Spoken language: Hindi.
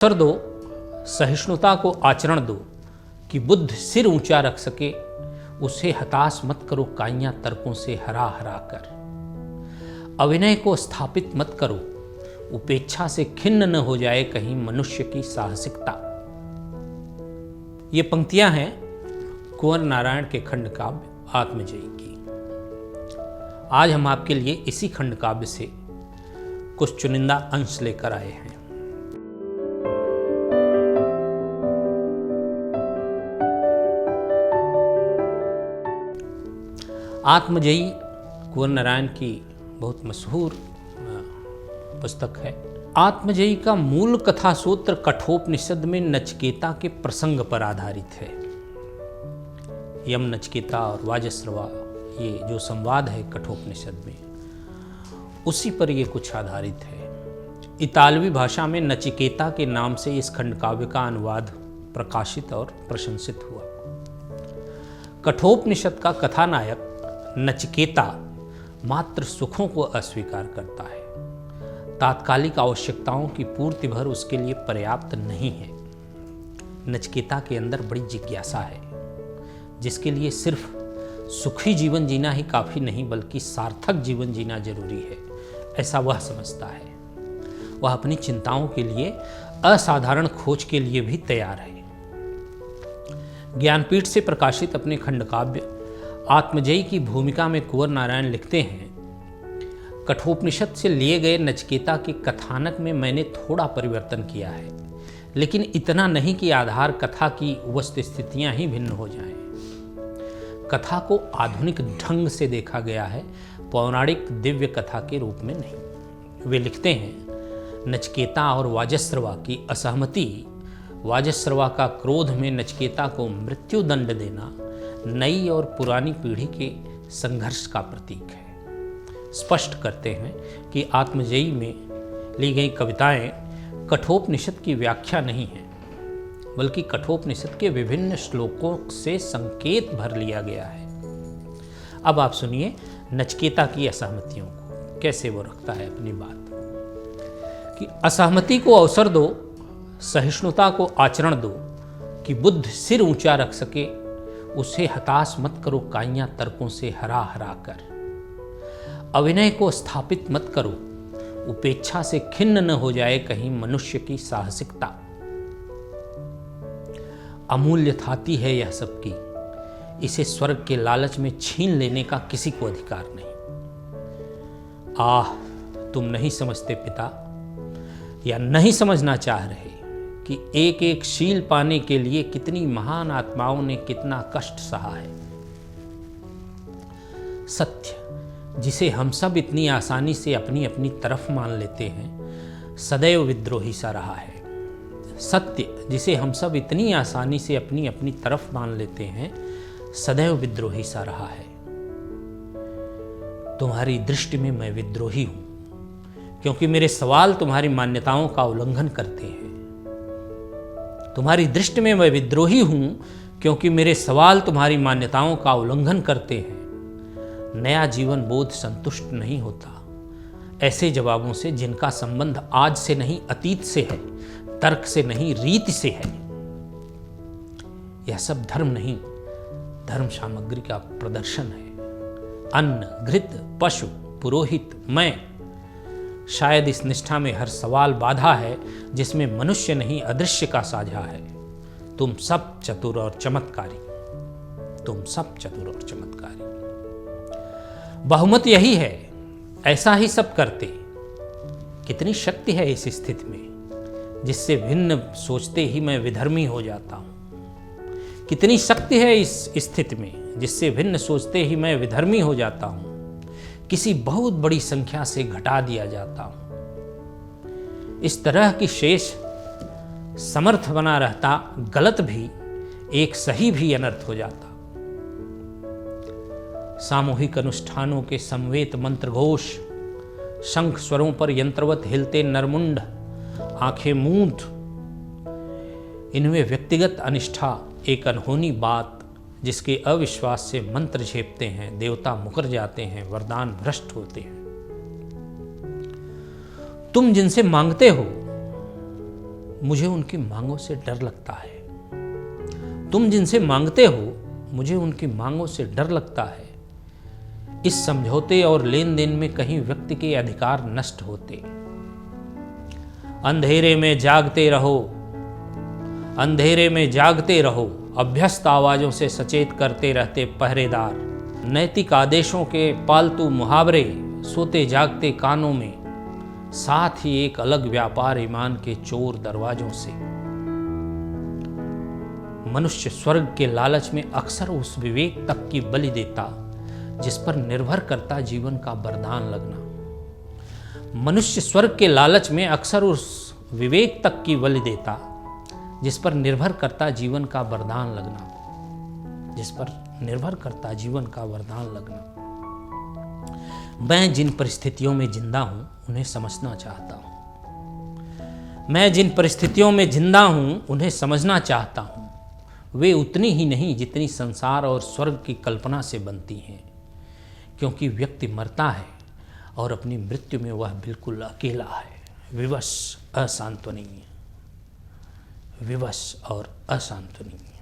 अवसर दो, सहिष्णुता को आचरण दो कि बुद्ध सिर ऊंचा रख सके। उसे हताश मत करो काइयां तर्कों से हरा हरा कर। अविनय को स्थापित मत करो, उपेक्षा से खिन्न न हो जाए कहीं मनुष्य की साहसिकता। ये पंक्तियां हैं कुंवर नारायण के खंड काव्य आत्मजयी की। आज हम आपके लिए इसी खंड काव्य से कुछ चुनिंदा अंश लेकर आए हैं। आत्मजयी कुंवर नारायण की बहुत मशहूर पुस्तक है। आत्मजयी का मूल कथा सूत्र कठोपनिषद में नचिकेता के प्रसंग पर आधारित है। यम नचिकेता और वाजस्रवा, ये जो संवाद है कठोपनिषद में, उसी पर ये कुछ आधारित है। इतालवी भाषा में नचिकेता के नाम से इस खंड काव्य का अनुवाद प्रकाशित और प्रशंसित हुआ। कठोपनिषद का कथानायक नचिकेता मात्र सुखों को अस्वीकार करता है। तात्कालिक आवश्यकताओं की पूर्ति भर उसके लिए पर्याप्त नहीं है। नचिकेता के अंदर बड़ी जिज्ञासा है, जिसके लिए सिर्फ सुखी जीवन जीना ही काफी नहीं बल्कि सार्थक जीवन जीना जरूरी है, ऐसा वह समझता है। वह अपनी चिंताओं के लिए असाधारण खोज के लिए भी तैयार है। ज्ञानपीठ से प्रकाशित अपने खंड काव्य आत्मजयी की भूमिका में कुंवर नारायण लिखते हैं, कठोपनिषद से लिए गए नचिकेता के कथानक में मैंने थोड़ा परिवर्तन किया है, लेकिन इतना नहीं कि आधार कथा की वस्तुस्थितियां ही भिन्न हो जाएं। कथा को आधुनिक ढंग से देखा गया है, पौराणिक दिव्य कथा के रूप में नहीं। वे लिखते हैं, नचिकेता और वाजस्रवा की असहमति, वाजस्रवा का क्रोध में नचिकेता को मृत्यु दंड देना नई और पुरानी पीढ़ी के संघर्ष का प्रतीक है। स्पष्ट करते हैं कि आत्मजयी में ली गई कविताएं कठोपनिषद की व्याख्या नहीं है, बल्कि कठोपनिषद के विभिन्न श्लोकों से संकेत भर लिया गया है। अब आप सुनिए नचिकेता की असहमतियों को, कैसे वो रखता है अपनी बात कि असहमति को अवसर दो, सहिष्णुता को आचरण दो कि बुद्ध सिर ऊंचा रख सके। उसे हताश मत करो काइयां तर्कों से हरा हरा कर। अविनय को स्थापित मत करो, उपेक्षा से खिन्न न हो जाए कहीं मनुष्य की साहसिकता। अमूल्य थाती है यह सबकी, इसे स्वर्ग के लालच में छीन लेने का किसी को अधिकार नहीं। आह, तुम नहीं समझते पिता, या नहीं समझना चाह रहे कि एक एक शील पाने के लिए कितनी महान आत्माओं ने कितना कष्ट सहा है। सत्य, जिसे हम सब इतनी आसानी से अपनी अपनी तरफ मान लेते हैं, सदैव विद्रोही सा रहा है। सत्य, जिसे हम सब इतनी आसानी से अपनी अपनी तरफ मान लेते हैं, सदैव विद्रोही सा रहा है। तुम्हारी दृष्टि में मैं विद्रोही हूं, क्योंकि मेरे सवाल तुम्हारी मान्यताओं का उल्लंघन करते हैं। तुम्हारी दृष्टि में मैं विद्रोही हूं, क्योंकि मेरे सवाल तुम्हारी मान्यताओं का उल्लंघन करते हैं। नया जीवन बोध संतुष्ट नहीं होता ऐसे जवाबों से जिनका संबंध आज से नहीं अतीत से है, तर्क से नहीं रीति से है। यह सब धर्म नहीं, धर्म सामग्री का प्रदर्शन है। अन्न, घृत, पशु, पुरोहित, मैं, शायद इस निष्ठा में हर सवाल बाधा है जिसमें मनुष्य नहीं अदृश्य का साझा है। तुम सब चतुर और चमत्कारी, तुम सब चतुर और चमत्कारी। बहुमत यही है, ऐसा ही सब करते। कितनी शक्ति है इस स्थिति में जिससे भिन्न सोचते ही मैं विधर्मी हो जाता हूं। कितनी शक्ति है इस स्थिति में जिससे भिन्न सोचते ही मैं विधर्मी हो जाता हूं, किसी बहुत बड़ी संख्या से घटा दिया जाता हूं। इस तरह की शेष समर्थ बना रहता, गलत भी एक सही भी अनर्थ हो जाता। सामूहिक अनुष्ठानों के समवेत मंत्र घोष, शंख स्वरों पर यंत्रवत हिलते नरमुंड, आंखें मूंद, इनमें व्यक्तिगत अनिष्ठा एक अनहोनी बात, जिसके अविश्वास से मंत्र झेपते हैं, देवता मुकर जाते हैं, वरदान भ्रष्ट होते हैं। तुम जिनसे मांगते हो मुझे उनकी मांगों से डर लगता है। तुम जिनसे मांगते हो, मुझे उनकी मांगों से डर लगता है। इस समझौते और लेन देन में कहीं व्यक्ति के अधिकार नष्ट होते। अंधेरे में जागते रहो, अंधेरे में जागते रहो, अभ्यस्त आवाजों से सचेत करते रहते पहरेदार। नैतिक आदेशों के पालतू मुहावरे सोते जागते कानों में, साथ ही एक अलग व्यापार ईमान के चोर दरवाजों से। मनुष्य स्वर्ग के लालच में अक्सर उस विवेक तक की बलि देता जिस पर निर्भर करता जीवन का वरदान लगना। मनुष्य स्वर्ग के लालच में अक्सर उस विवेक तक की बलि देता जिस पर निर्भर करता जीवन का वरदान लगना, जिस पर निर्भर करता जीवन का वरदान लगना। मैं जिन परिस्थितियों में जिंदा हूं उन्हें समझना चाहता हूं। मैं जिन परिस्थितियों में जिंदा हूं उन्हें समझना चाहता हूं। वे उतनी ही नहीं जितनी संसार और स्वर्ग की कल्पना से बनती हैं, क्योंकि व्यक्ति मरता है और अपनी मृत्यु में वह बिल्कुल अकेला है, विवश, अशांतनीय, विवश और अशांतनीय।